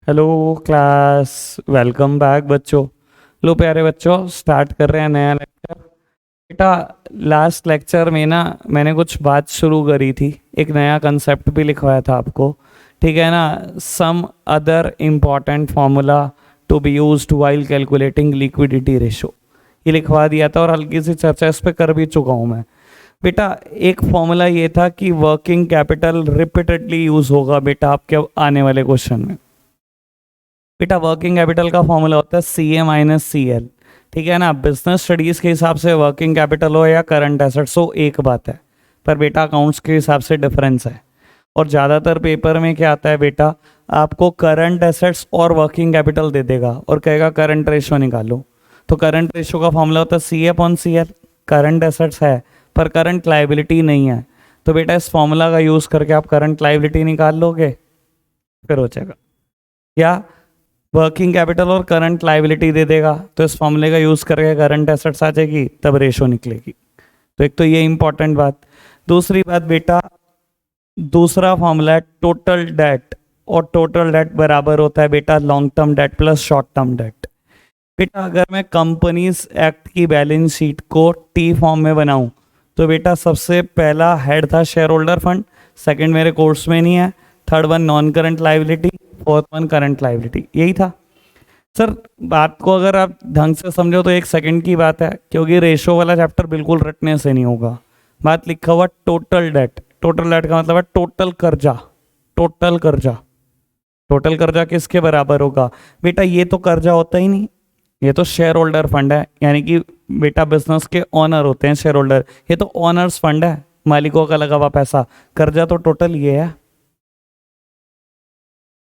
Hello class. Welcome back बच्चों। लो प्यारे बच्चों, स्टार्ट कर रहे हैं नया लेक्चर। बेटा, लास्ट लेक्चर में ना मैंने कुछ बात शुरू करी थी, एक नया कंसेप्ट भी लिखवाया था आपको। ठीक है ना? Some other important formula to be used while calculating liquidity ratio, ये लिखवा दिया था और हल्की सी चर्चा इस पर कर भी चुका हूँ मैं। बेटा, एक फॉर्मूला ये था कि वर्किंग कैपिटल रिपीटेडली यूज होगा बेटा आपके आने वाले क्वेश्चन में। बेटा, वर्किंग कैपिटल का फॉर्मूला होता है C A minus C L. ठीक है ना? बिजनेस स्टडीज के हिसाब से वर्किंग कैपिटल हो या करंट एसेट्स हो एक बात है, पर बेटा अकाउंट्स के हिसाब से डिफरेंस है। और ज़्यादातर पेपर में क्या आता है बेटा, आपको करंट एसेट्स और वर्किंग कैपिटल दे देगा और कहेगा करंट रेशो निकालो। तो करंट रेशो का फॉर्मूला होता है C upon C L. Current assets है पर करंट लाइबिलिटी नहीं है, तो बेटा इस फॉर्मूला का यूज़ करके आप करंट लाइबिलिटी निकाल लोगे, फिर हो जाएगा। या वर्किंग कैपिटल और करंट लाइबिलिटी दे देगा, तो इस फॉर्मूले का यूज़ करके करंट एसेट्स आ जाएगी, तब रेशो निकलेगी। तो एक तो ये इंपॉर्टेंट बात। दूसरी बात बेटा, दूसरा फॉर्मूला है टोटल डेट, और टोटल डेट बराबर होता है बेटा long term debt plus short term date. बेटा, अगर मैं कंपनीज एक्ट की बैलेंस शीट को टी फॉर्म में बनाऊं, तो बेटा सबसे पहला हेड था शेयर होल्डर फंड, सेकंड मेरे कोर्स में नहीं है, third one non current liability, fourth one current liability, यही था। सर, बात को अगर आप ढंग से समझो तो एक सेकंड की बात है, क्योंकि रेशो वाला चैप्टर बिल्कुल रटने से नहीं होगा। बात लिखा हुआ टोटल डेट, टोटल डेट का मतलब है टोटल कर्जा। टोटल कर्जा, टोटल कर्जा किसके बराबर होगा बेटा? ये तो कर्जा होता ही नहीं, ये तो शेयर होल्डर फंड है, यानी कि बेटा बिजनेस के ऑनर होते हैं शेयर होल्डर, ये तो ऑनर्स फंड है, मालिकों का लगा हुआ पैसा। कर्जा तो टोटल ये है।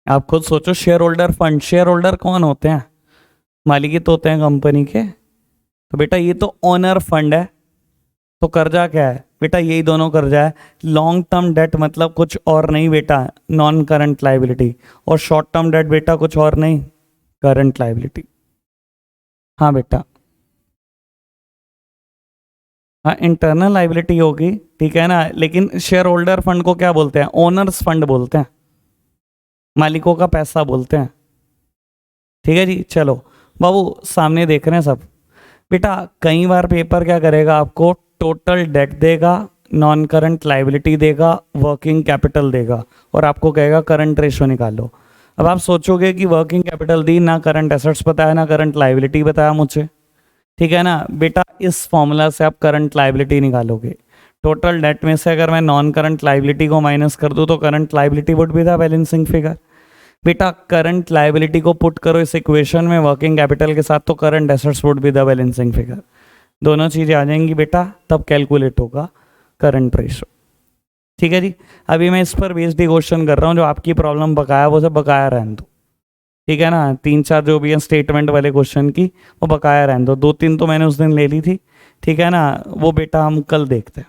आप खुद सोचो, share holder fund, share holder कौन होते हैं? मालिक ही तो होते हैं कंपनी के। तो बेटा ये तो ऑनर फंड है, तो कर्जा क्या है बेटा? यही दोनों कर्जा है। लॉन्ग टर्म डेट मतलब कुछ और नहीं बेटा, नॉन करंट लाइबिलिटी, और शॉर्ट टर्म डेट बेटा कुछ और नहीं, करंट लाइबिलिटी। हाँ बेटा, हाँ इंटरनल लाइबिलिटी होगी, ठीक है ना, लेकिन शेयर होल्डर फंड को क्या बोलते हैं? ओनर्स फंड बोलते हैं, मालिकों का पैसा बोलते हैं। ठीक है जी, चलो बाबू सामने देख रहे हैं सब। बेटा कई बार पेपर क्या करेगा, आपको टोटल डेट देगा, नॉन करंट लाइबिलिटी देगा, वर्किंग कैपिटल देगा, और आपको कहेगा करंट रेशो निकालो। अब आप सोचोगे कि वर्किंग कैपिटल दी, ना करंट एसेट्स बताया, ना करंट लाइबिलिटी बताया मुझे। ठीक है ना बेटा? इस फॉर्मूला से आप करंट लाइबिलिटी निकालोगे। टोटल डेट में से अगर मैं नॉन करंट लाइबिलिटी को माइनस कर दूं, तो current liability would be the balancing figure. बेटा करंट लाइबिलिटी को पुट करो इस इक्वेशन में वर्किंग कैपिटल के साथ, तो current assets would be the balancing figure. दोनों चीज़ें आ जाएंगी बेटा, तब कैलकुलेट होगा करंट रेशो। ठीक है जी? अभी मैं इस पर बेस्ड ही क्वेश्चन कर रहा हूँ, जो आपकी प्रॉब्लम बकाया वो सब बकाया रहने दो। ठीक है ना? 3-4 जो भी है स्टेटमेंट वाले क्वेश्चन की, वो बकाया रहने दो। 2-3 तो मैंने उस दिन ले ली थी। ठीक है ना? वो बेटा हम कल देखते हैं।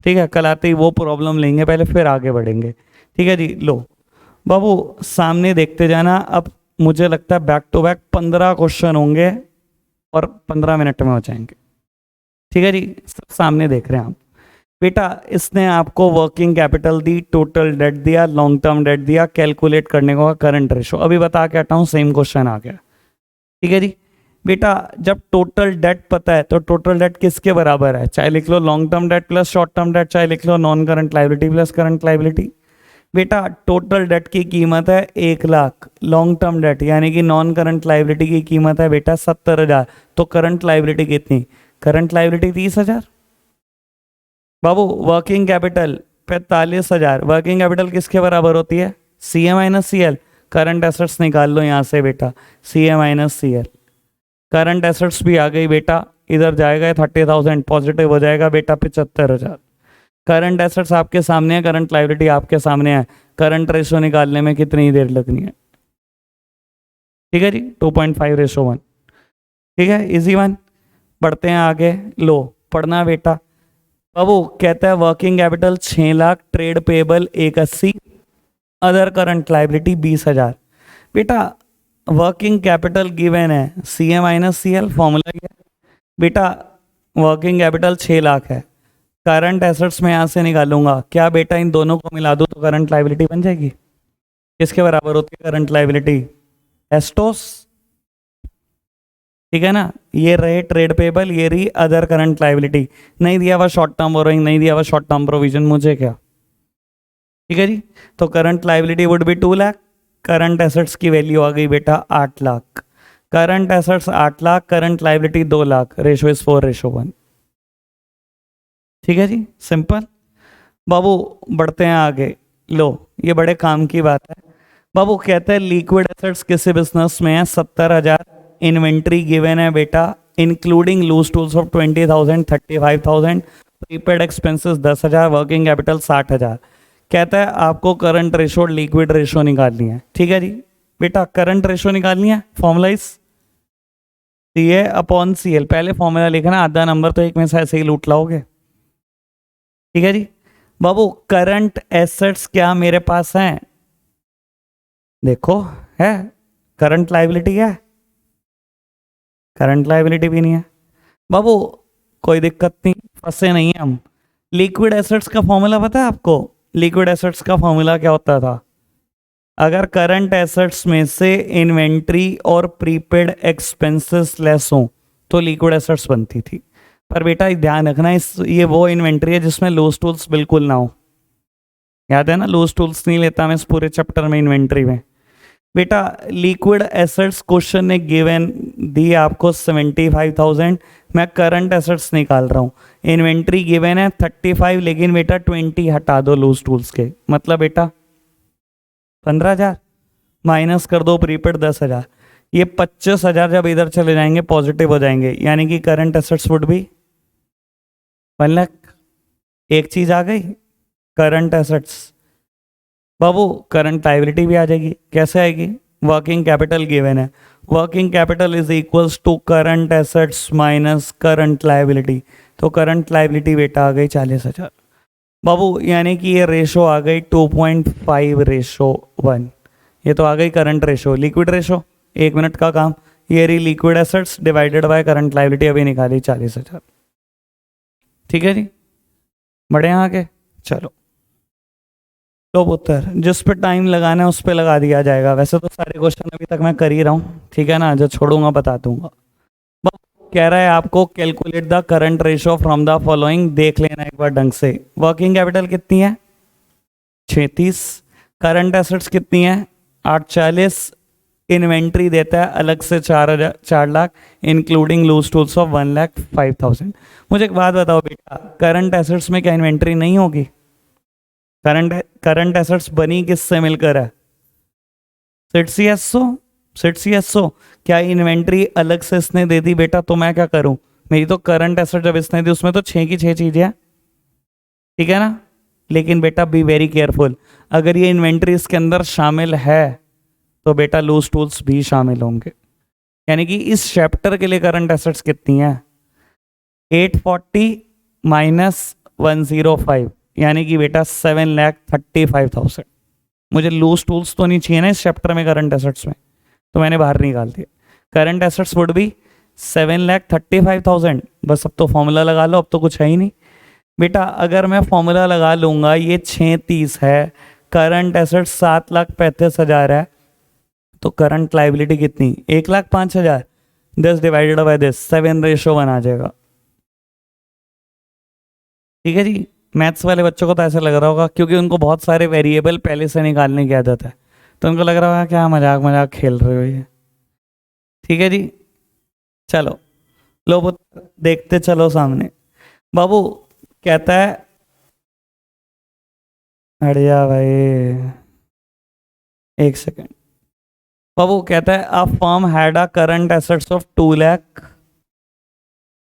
ठीक है, कल आते ही वो प्रॉब्लम लेंगे पहले, फिर आगे बढ़ेंगे। ठीक है जी? लो बाबू सामने देखते जाना। अब मुझे लगता है बैक टू बैक 15 क्वेश्चन होंगे और 15 मिनट में हो जाएंगे। ठीक है जी? सब सामने देख रहे हैं आप। बेटा इसने आपको वर्किंग कैपिटल दी, टोटल डेट दिया, लॉन्ग टर्म डेट दिया, कैलकुलेट करने को करंट रेशो। अभी बता के हटा हूँ, सेम क्वेश्चन आ गया। ठीक है जी? बेटा जब टोटल डेट पता है, तो टोटल डेट किसके बराबर है? चाहे लिख लो long term debt plus short term debt, चाहे लिख लो non current liability plus current liability. बेटा टोटल डेट की कीमत है 1,00,000, लॉन्ग टर्म डेट यानी कि नॉन करंट लाइबिलिटी की कीमत है बेटा 70,000, तो करंट लाइबिलिटी कितनी? Current liability 30,000। बाबू वर्किंग कैपिटल 45,000, वर्किंग कैपिटल किसके बराबर होती है? C A minus C L. Current assets निकाल लो यहाँ से बेटा, C A minus C L. Current assets भी आ गई बेटा, इधर जाएगा 30,000, पॉजिटिव हो जाएगा बेटा 75,000। करंट एसेट्स आपके सामने है, करंट लाइबिलिटी आपके सामने है। करंट रेशो निकालने में कितनी देर लगनी है? ठीक है जी? 2.5:1। ठीक है, इजी वन। बढ़ते हैं आगे। लो पढ़ना बेटा। बाबू कहता है working capital 6,00,000, trade payable 180, other current liability 20,000। बेटा वर्किंग कैपिटल गिवन है C A minus C L, formula क्या है बेटा? वर्किंग कैपिटल 6,00,000 है, करंट एसेट्स में यहाँ से निकालूंगा, क्या बेटा इन दोनों को मिला दूँ तो करंट लाइबिलिटी बन जाएगी? किसके बराबर होती है करंट लायबिलिटी? एस्टोस, ठीक है ना। ये रहे ट्रेड पेबल, ये रही अदर करंट लायबिलिटी। नहीं दिया हुआ शॉर्ट टर्म बोरोइंग, नहीं दिया हुआ शॉर्ट टर्म प्रोविजन, मुझे क्या, ठीक है जी। तो current liability would be 2 lakh, current assets की वैल्यू आ गई बेटा 8 lakh. Current assets 8 lakh, current liability 2 lakh, ratio is 4:1। ठीक है जी, सिंपल। बाबू बढ़ते हैं आगे। लो, ये बड़े काम की बात है। बाबू कहते हैं लिक्विड एसेट्स किसी बिजनेस में है 70,000, इन्वेंट्री गिवन है बेटा including loose tools of 20,000, 35,000, prepaid expenses 10,000, working capital 60,000। कहता है आपको करंट रेशो और लिक्विड रेशो निकालनी है। ठीक है जी बेटा, करंट रेशो निकालनी है, फॉर्मुलाइज CA अपॉन CL। पहले फॉर्मूला लिखना, आधा नंबर तो एक में से ऐसे ही लूट लाओगे। ठीक है जी बाबू, करंट एसेट्स क्या मेरे पास हैं? देखो है, करंट लायबिलिटी है, करंट लायबिलिटी भी नहीं है। बाबू कोई दिक्कत नहीं, फंसे नहीं है हम। लिक्विड एसेट्स का फॉर्मूला पता है आपको? लिक्विड एसेट्स का फॉर्मूला क्या होता था? अगर करंट एसेट्स में से इन्वेंट्री और प्रीपेड एक्सपेंसेस लेस हो तो लिक्विड एसेट्स बनती थी। पर बेटा ध्यान रखना, इस ये वो इन्वेंट्री है जिसमें लूज टूल्स बिल्कुल ना हो। याद है ना, लूज टूल्स नहीं लेता मैं इस पूरे चैप्टर में इन्वेंट्री में। बेटा लिक्विड एसेट्स क्वेश्चन ने गिवन दी आपको 75,000, मैं करंट एसेट्स निकाल रहा हूँ। इन्वेंट्री गिवन है 35, लेकिन बेटा 20 हटा दो लूज टूल्स के, मतलब बेटा 15,000 माइनस कर दो प्रीपेड 10,000। ये 25,000 जब इधर चले जाएंगे पॉजिटिव हो जाएंगे, यानी कि current assets would be 1 lakh. एक चीज आ गई, करंट एसेट्स। बाबू करंट लायबिलिटी भी आ जाएगी। कैसे आएगी? वर्किंग कैपिटल गिवन है, working capital is equals to current assets minus current liability. तो करंट लायबिलिटी बेटा आ गई 40,000। बाबू यानी कि ये रेशो आ गई 2.5:1। ये तो आ गई current ratio. Liquid ratio 1 minute का काम, ये रही liquid assets divided by current liability, अभी निकाली 40,000। ठीक है जी, बढ़े यहाँ आगे। चलो तो पुत्र, जिस पे टाइम लगाना है उस पे लगा दिया जाएगा। वैसे तो सारे क्वेश्चन अभी तक मैं कर ही रहा हूँ, ठीक है ना, जो छोड़ूंगा बता दूंगा। कह रहा है आपको calculate the current ratio from the following. देख लेना एक बार ढंग से। वर्किंग कैपिटल कितनी है? 36। करंट एसेट्स कितनी है? 840। इन्वेंट्री देता है अलग से 4 lakh, including loose tools of 1,05,000। मुझे एक बात बताओ बेटा, करंट एसेट्स में क्या इन्वेंट्री नहीं होगी? करंट एसेट्स बनी किससे मिलकर है? सिट-सी-एस-ओ। क्या इन्वेंट्री अलग से इसने दे दी बेटा, तो मैं क्या करूं? मेरी तो करंट एसेट जब इसने दी उसमें तो 6 की 6 चीजें हैं, ठीक है ना। लेकिन बेटा बी वेरी केयरफुल, अगर ये इन्वेंट्री इसके अंदर शामिल है तो बेटा लूज टूल्स भी शामिल होंगे। यानी कि इस चैप्टर के लिए करंट एसेट्स कितनी है? 840 माइनस 105, यानी कि बेटा 7,35,000। मुझे लूज टूल्स तो नहीं चाहिए ना इस चैप्टर में करंट एसेट्स में, तो मैंने बाहर निकाल दिया। Current assets would B 7,35,000। बस अब तो फॉर्मूला लगा लो, अब तो कुछ है ही नहीं बेटा। अगर मैं फॉर्मूला लगा लूंगा, ये 630 है, करंट एसेट्स 7,35,000 है, तो करंट लायबिलिटी कितनी? 1,05,000। 10 डिवाइडेड बाय दिस 7:1 आ जाएगा। ठीक है जी, मैथ्स वाले बच्चों को तो ऐसा लग रहा होगा, क्योंकि उनको बहुत सारे वेरिएबल पहले से निकालने की आदत है, तो उनको लग रहा होगा क्या मजाक मजाक खेल रहे हो ये। ठीक है जी, चलो लो देखते चलो सामने। बाबू कहता है, अड़िया भाई एक सेकेंड। बाबू कहता है a firm had a current assets of 2 lakh,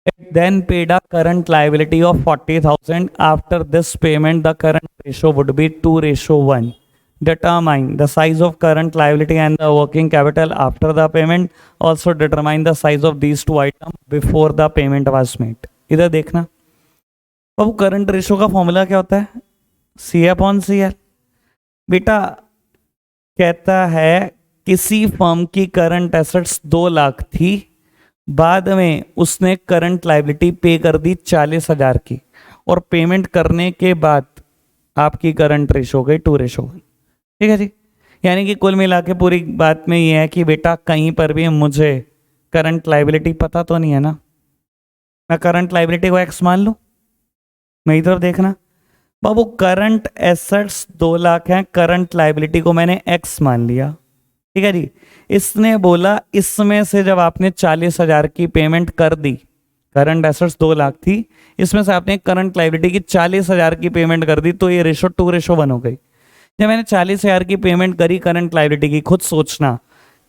it then paid a current liability of 40,000. After this payment, the current ratio would be 2:1. Determine the size of current liability and the working capital after the payment. Also determine the size of these two items before the payment was made. इधर देखना, अब current ratio का formula क्या होता है? CA/CL। बेटा कहता है किसी फर्म की करंट एसेट्स 2 लाख थी, बाद में उसने करंट लायबिलिटी पे कर दी 40,000 की, और पेमेंट करने के बाद आपकी करंट रेशो गई 2:1। ठीक है जी, यानी कि कुल मिला के पूरी बात में ये है कि बेटा कहीं पर भी मुझे करंट लाइबिलिटी पता तो नहीं है ना, मैं करंट लाइबिलिटी को एक्स मान लूँ। मेरी तरफ देखना बाबू, करंट एसेट्स 2 लाख हैं, करंट लाइबिलिटी को मैंने एक्स मान लिया, ठीक है जी। इसने बोला इसमें से जब आपने 40,000 की पेमेंट कर दी, करंट एसेट्स 2 लाख थी, इसमें से आपने करंट लाइबिलिटी की 40,000 की पेमेंट कर दी, तो ये रेशो 2:1 हो गई। जब मैंने 40,000 की पेमेंट करी करंट लाइबिलिटी की, खुद सोचना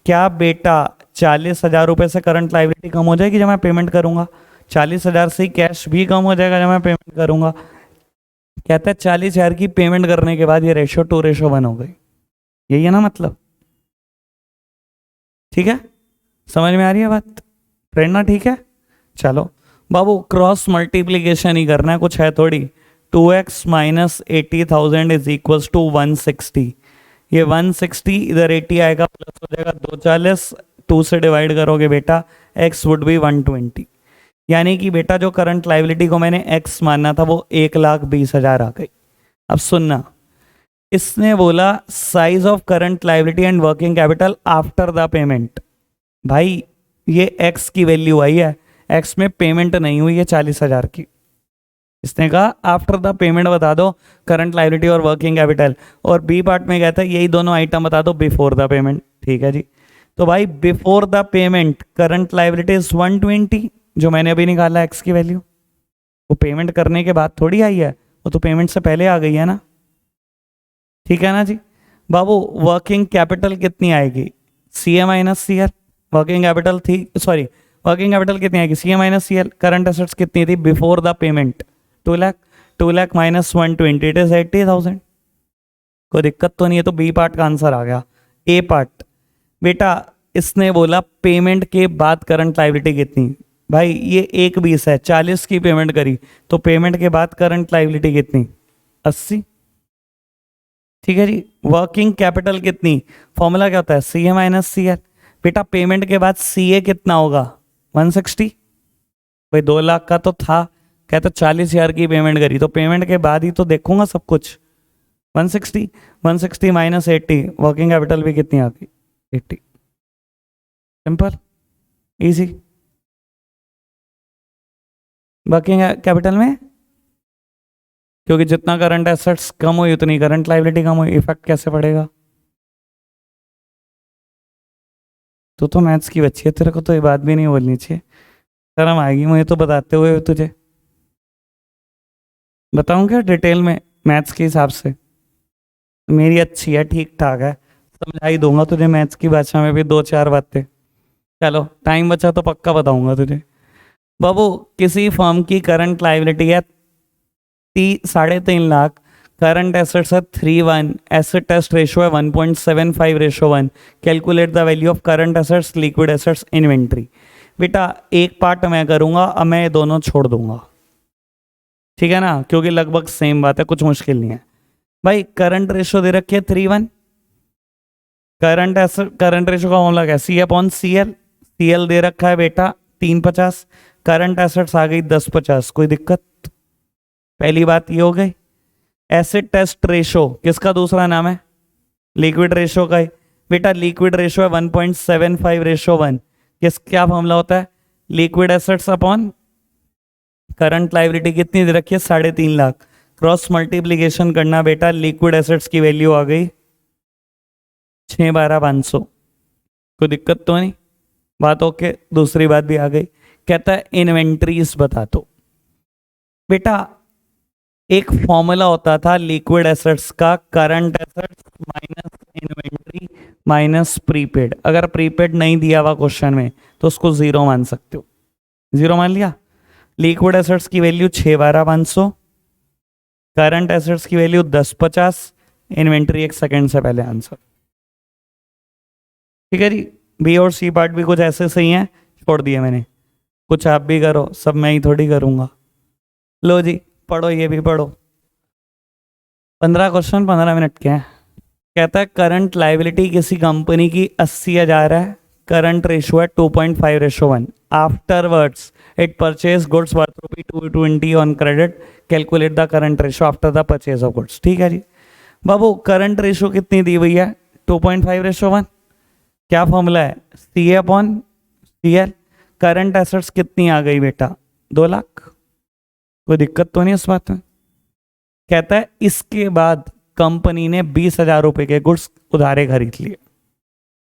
क्या बेटा 40,000 रुपये से करंट लाइबिलिटी कम हो जाएगी जब मैं पेमेंट करूंगा? 40,000 से कैश भी कम हो जाएगा जब मैं पेमेंट करूंगा। कहता है 40,000 की पेमेंट करने के बाद ये रेशो 2:1 हो गई। यही है ना मतलब? ठीक है, समझ में आ रही है बात? प्रेरणा ठीक है? चलो बाबू, क्रॉस मल्टीप्लीकेशन ही करना है, कुछ है थोड़ी। 2x minus 80,000 is equals to 160। ये 160 इधर 80 आएगा, प्लस हो जाएगा 240, 2 से डिवाइड करोगे बेटा, x वुड बी 120। यानी कि बेटा जो करंट लाइबिलिटी को मैंने x मानना था वो 1,20,000 आ गई। अब सुनना, इसने बोला size of current liability and working capital after the payment. भाई ये x की वैल्यू आई है, x में पेमेंट नहीं हुई है 40,000 की। इसने कहा आफ्टर द पेमेंट बता दो करंट लाइबिलिटी और वर्किंग कैपिटल, और बी पार्ट में कहता है यही दोनों आइटम बता दो बिफोर द पेमेंट। ठीक है जी, तो भाई before the payment current liability is 120, जो मैंने अभी निकाला x की वैल्यू। वो पेमेंट करने के बाद थोड़ी आई है, वो तो पेमेंट से पहले आ गई है ना। ठीक है ना जी बाबू। वर्किंग कैपिटल कितनी आएगी? CA minus CL। Working capital थी, सॉरी वर्किंग कैपिटल कितनी आएगी? CA minus CL। Current assets कितनी थी before the payment? 2 lakh. 2 lakh minus 120 it is 80,000। कोई दिक्कत तो नहीं है, तो बी पार्ट का आंसर आ गया। ए पार्ट बेटा, इसने बोला पेमेंट के बाद करंट लाइबिलिटी कितनी? भाई ये 1,20 है, 40 की पेमेंट करी, तो पेमेंट के बाद करंट लाइबिलिटी कितनी? 80। ठीक है जी। वर्किंग कैपिटल कितनी? फॉर्मूला क्या होता है? CA minus CL। बेटा पेमेंट के बाद CA कितना होगा? 160। भाई 2 लाख का तो था, कहता 40,000 की पेमेंट करी, तो पेमेंट के बाद ही तो देखूंगा सब कुछ। 160 माइनस 80, वर्किंग कैपिटल भी कितनी आती? 80। Simple, easy. वर्किंग कैपिटल में क्योंकि जितना करंट एसेट्स कम हुई उतनी करंट लाइबिलिटी कम हुई, इफेक्ट कैसे पड़ेगा? तो मैथ्स की बच्ची है, तेरे को तो ये बात भी नहीं बोलनी चाहिए, शर्म आएगी मुझे तो बताते हुए तुझे। बताऊं क्या डिटेल में मैथ्स के हिसाब से? मेरी अच्छी है, ठीक ठाक है, समझा ही दूंगा तुझे मैथ्स की भाषा में भी 2-4 बातें। चलो टाइम बचा तो पक्का बताऊंगा तुझे। बाबू किसी फर्म की करंट लाइबिलिटी है 3.5 लाख, करंट एसेट्स है 3:1, एसेट टेस्ट रेशो है 1.75:1। Calculate the value of current assets, liquid assets, inventory. बेटा एक पार्ट मैं करूंगा, अब मैं ये दोनों छोड़ दूंगा, ठीक है ना, क्योंकि लगभग सेम बात है, कुछ मुश्किल नहीं है। भाई करंट रेशो दे रखी है 3:1, करंट रेशो का फॉर्मूला क्या है? CA/CL। CL दे रखा है बेटा 350, करंट एसेट्स आ गई 1050। कोई दिक्कत? पहली बात ये हो गई। एसिड टेस्ट रेशो किसका दूसरा नाम है? लिक्विड रेशो का ही। बेटा लिक्विड रेशो है 1.75:1। क्या फॉर्मूला होता है? Liquid assets upon current liability कितनी दे रखी है? 3.5 लाख। क्रॉस मल्टीप्लीकेशन करना बेटा, लिक्विड एसेट्स की वैल्यू आ गई 6,12,500। कोई दिक्कत तो नहीं? बात ओके। दूसरी बात भी आ गई, कहता है इन्वेंट्रीज बता दो। बेटा एक फॉर्मूला होता था लिक्विड एसेट्स का, current assets minus inventory minus prepaid. अगर प्रीपेड नहीं दिया हुआ क्वेश्चन में तो उसको 0 मान सकते हो। 0 मान लिया। लिक्विड एसेट्स की वैल्यू 6,12,500, करंट एसेट्स की वैल्यू 10,50, इन्वेंट्री 1 सेकेंड से पहले आंसर। ठीक है जी। बी और सी पार्ट भी कुछ ऐसे सही हैं, छोड़ दिए मैंने। कुछ आप भी करो, सब मैं ही थोड़ी करूंगा। लो जी पढ़ो, ये भी पढ़ो। 15 क्वेश्चन 15 मिनट के हैं। कहता है करंट लाइबिलिटी किसी कंपनी की 80,000 है, करंट रेशो है 2.5:1। Afterwards it purchase goods worth ₹220 on credit, calculate the current ratio after the purchase of goods. ठीक है जी बाबू, करंट रेशो कितनी दी हुई है? 2.5:1। क्या फॉर्मूला है? C A upon C L. Current assets कितनी आ गई बेटा? 2 लाख। कोई दिक्कत तो नहीं इस बात में? कहता है इसके बाद कंपनी ने 20,000 रुपए के गुड्स उधारे खरीद लिए।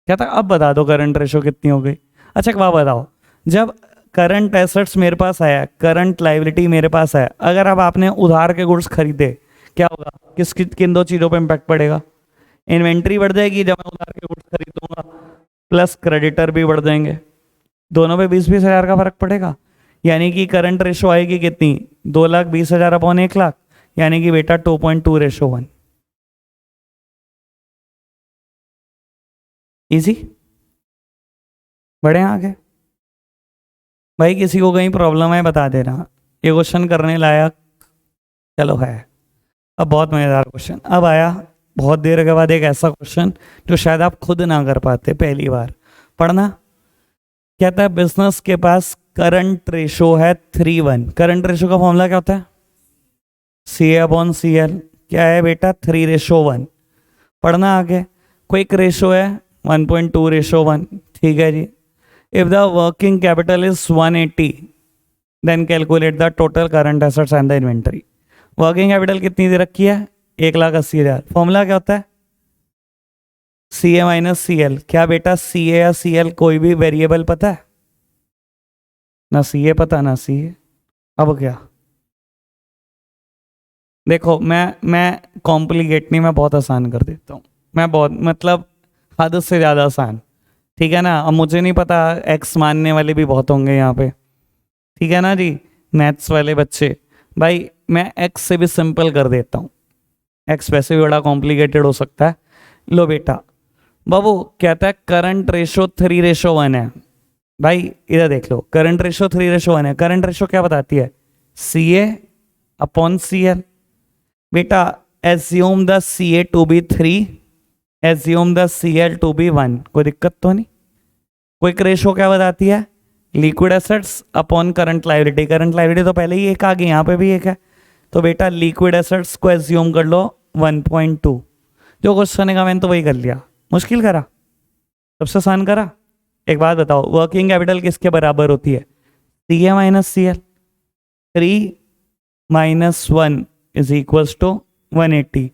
कहता है अब बता दो करंट रेशो कितनी हो गई। अच्छा एक बात बताओ, जब करंट एसेट्स मेरे पास आया, करंट लाइबिलिटी मेरे पास है, अगर अब आपने उधार के गुड्स खरीदे, क्या होगा? किन दो चीज़ों पे इम्पैक्ट पड़ेगा? इन्वेंट्री बढ़ जाएगी जब मैं उधार के गुड्स खरीदूंगा, प्लस क्रेडिटर भी बढ़ जाएंगे, दोनों पे 20-20 हज़ार का फर्क पड़ेगा। यानी कि करंट रेशो आएगी कितनी? 2,20,000 अपॉन 1 लाख, यानी कि बेटा 2.2:1। इजी। बढ़े आगे भाई, किसी को कहीं प्रॉब्लम है बता दे रहा, ये क्वेश्चन करने लायक चलो है। अब बहुत मज़ेदार क्वेश्चन अब आया, बहुत देर के बाद एक ऐसा क्वेश्चन जो शायद आप खुद ना कर पाते, पहली बार पढ़ना। कहता है बिजनेस के पास करंट रेशो है 3:1। करंट रेशो का फॉर्मूला क्या होता है? C A upon C L. क्या है बेटा? 3:1। पढ़ना आगे। क्विक रेशो है 1.2:1। ठीक है जी। If the working capital is 180 then calculate the total current assets and the inventory. Working capital कितनी दे रखी है? 1,80,000। फॉर्मूला क्या होता है? C A minus C L. क्या बेटा सी ए या सी एल कोई भी वेरिएबल पता है? ना सी ए पता ना सी ए। अब क्या? देखो मैं कॉम्प्लिकेट नहीं, मैं बहुत आसान कर देता हूँ। मैं बहुत मतलब हद से ज़्यादा आसान। ठीक है ना? अब मुझे नहीं पता, एक्स मानने वाले भी बहुत होंगे यहाँ पे। ठीक है ना जी, मैथ्स वाले बच्चे। भाई मैं एक्स से भी सिंपल कर देता हूँ, एक्स वैसे भी बड़ा कॉम्प्लिकेटेड हो सकता है। लो बेटा, बाबू कहता है करंट रेशो 3:1 है। भाई इधर देख लो, करंट रेशो 3:1 है। करंट रेशो क्या बताती है? C A upon C L. बेटा assume the C A to be 3, assume the C L to be 1। कोई दिक्कत तो नहीं? क्विक रेशो क्या बताती है? Liquid assets upon current liability. Current liability तो पहले ही एक आ गई, यहाँ पे भी एक है, तो बेटा लिक्विड एसेट्स को एज्यूम कर लो 1.2। जो क्वेश्चन है मैंने तो वही कर लिया। मुश्किल करा? सबसे आसान करा? एक बात बताओ, वर्किंग कैपिटल किसके बराबर होती है? C A minus C L. 3 - 1 is equals to 180।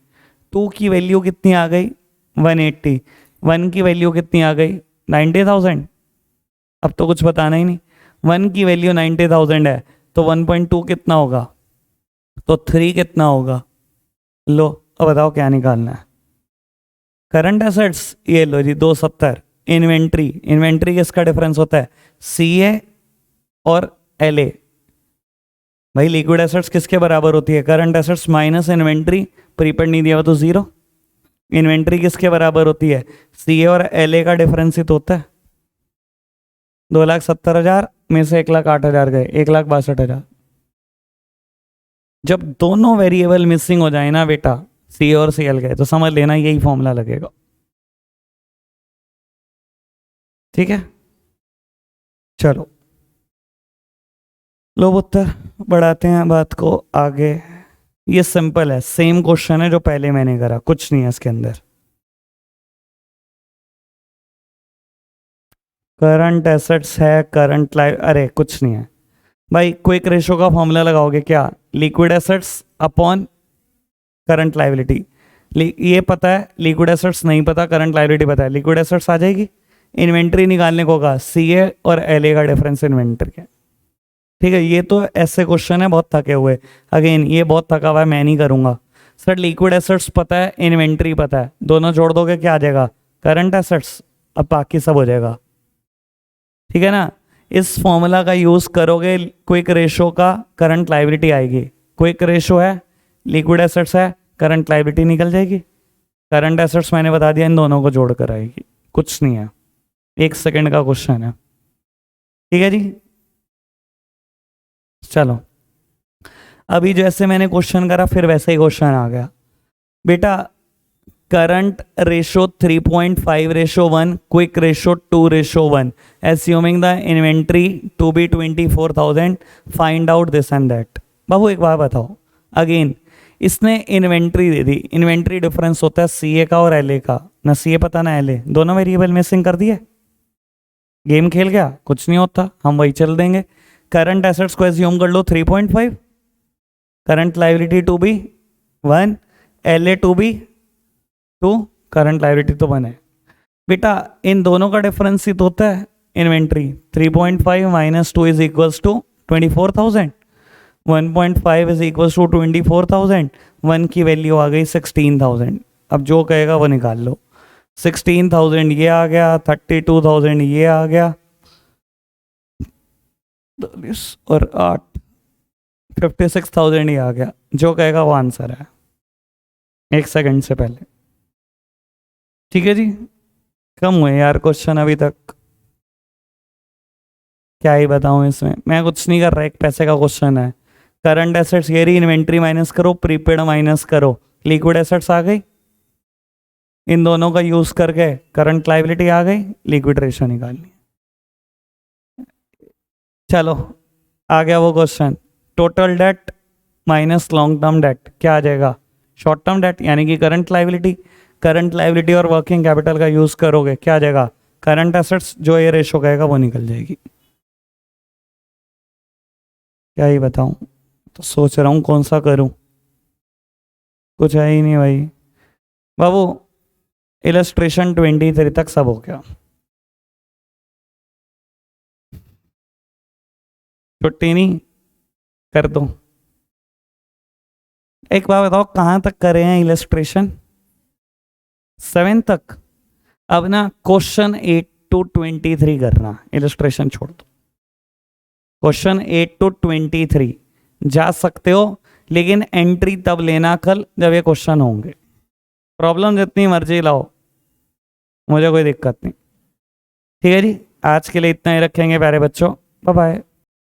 2 की वैल्यू कितनी आ गई? 180। 1 की वैल्यू कितनी आ गई? 90,000। अब तो कुछ बताना ही नहीं। 1 की वैल्यू 90,000 है, तो 1.2 कितना होगा? तो 3 कितना होगा? लो अब बताओ क्या निकालना है। करंट एसेट्स ये लो जी 270। इन्वेंट्री, इन्वेंट्री किसका डिफरेंस होता है? सी ए और एल ए। भाई लिक्विड एसेट्स किसके बराबर होती है? Current assets minus inventory. Prepaid नहीं दिया हुआ तो 0। इन्वेंट्री किसके बराबर होती है? सी ए और एल ए का डिफरेंस ही तो होता है। 2,70,000 में से 1,08,000 गए, 1,62,000। जब दोनों वेरिएबल मिसिंग हो जाए ना बेटा, सी और सी एल गए, तो समझ लेना यही फॉर्मूला लगेगा। ठीक है, चलो लो उत्तर बढ़ाते हैं बात को आगे। ये सिंपल है, सेम क्वेश्चन है जो पहले मैंने करा, कुछ नहीं है इसके अंदर। करंट एसेट्स है, करंट लाइफ, अरे कुछ नहीं है भाई। क्विक रेशो का फॉर्मूला लगाओगे क्या? Liquid assets upon current liability. ये पता है, लिक्विड एसेट्स नहीं पता, करंट लाइबिलिटी पता है, लिक्विड एसेट्स आ जाएगी। इन्वेंट्री निकालने को कहा, सी ए और एल ए का डिफरेंस इन्वेंट्री का। ठीक है, ये तो ऐसे क्वेश्चन है बहुत थके हुए। अगेन ये बहुत थका हुआ है, मैं नहीं करूँगा। सर लिक्विड एसेट्स पता है, इन्वेंट्री पता है, दोनों जोड़ दोगे क्या आ जाएगा? Current assets. अब बाकी सब हो जाएगा। ठीक है ना? इस फॉर्मूला का यूज़ करोगे, क्विक रेशो का करंट लाइबिलिटी आएगी। क्विक रेशो है, लिक्विड एसेट्स है, करंट लाइबिलिटी निकल जाएगी। करंट एसेट्स मैंने बता दिया, इन दोनों को जोड़ कर आएगी। कुछ नहीं है, 1 सेकंड का क्वेश्चन है। ठीक है जी, चलो अभी जैसे मैंने क्वेश्चन करा फिर वैसे ही क्वेश्चन आ गया बेटा। Current ratio 3.5:1, quick ratio 2:1, assuming the inventory to be 24,000, find out this and that. बाबू एक बात बताओ, अगेन इसने इन्वेंट्री दे दी, इन्वेंट्री डिफरेंस होता है सी ए का और एल ए का, ना सी ए पता ना एल ए, दोनों वेरिएबल मिसिंग कर दिए, गेम खेल गया, कुछ नहीं होता, हम वही चल देंगे। करंट एसेट्स को एज्यूम कर लो 3.5, current liability to be 1, L A to be 2, current liability तो 1 है। बेटा इन दोनों का डिफरेंस ही तो होता है inventory, 3.5 minus 2 is equals to 24,000, 1.5 is equals to 24,000, 1 की वैल्यू आ गई 16,000। अब जो कहेगा वो निकाल लो, 16,000 ये आ गया, 32,000 ये आ गया, 40 और 8 56,000 ये आ गया, जो कहेगा वो आंसर है 1 सेकंड से पहले। ठीक है जी, कम हुए यार क्वेश्चन अभी तक, क्या ही बताऊं इसमें, मैं कुछ नहीं कर रहा, एक पैसे का क्वेश्चन है। करंट एसेट्स ये रही, इन्वेंट्री माइनस करो, प्रीपेड माइनस करो, लिक्विड एसेट्स आ गई, इन दोनों का यूज करके करंट लाइबिलिटी आ गई, लिक्विड रेशियो निकालनी। चलो आ गया वो question, total date minus long term date क्या आ जाएगा, शॉर्ट टर्म डेट यानी कि करंट लाइबिलिटी, करंट लाइबिलिटी और वर्किंग कैपिटल का यूज करोगे क्या आ जाएगा, करंट एसेट्स, जो ये रेशो कहेगा वो निकल जाएगी। क्या ही बताऊं, तो सोच रहा हूं कौन सा करूं, कुछ है ही नहीं भाई। बाबू इलस्ट्रेशन 23 तक सब हो गया, छुट्टी नहीं कर दो। एक बार बताओ कहाँ तक करे हैं इलस्ट्रेशन, 7 तक। अब ना क्वेश्चन 8 to 23 करना, इलस्ट्रेशन छोड़ दो, क्वेश्चन 8 to 23 जा सकते हो, लेकिन एंट्री तब लेना कल जब ये क्वेश्चन होंगे, प्रॉब्लम जितनी मर्जी लाओ, मुझे कोई दिक्कत नहीं। ठीक है जी, आज के लिए इतना ही रखेंगे प्यारे बच्चों, बाय बाय।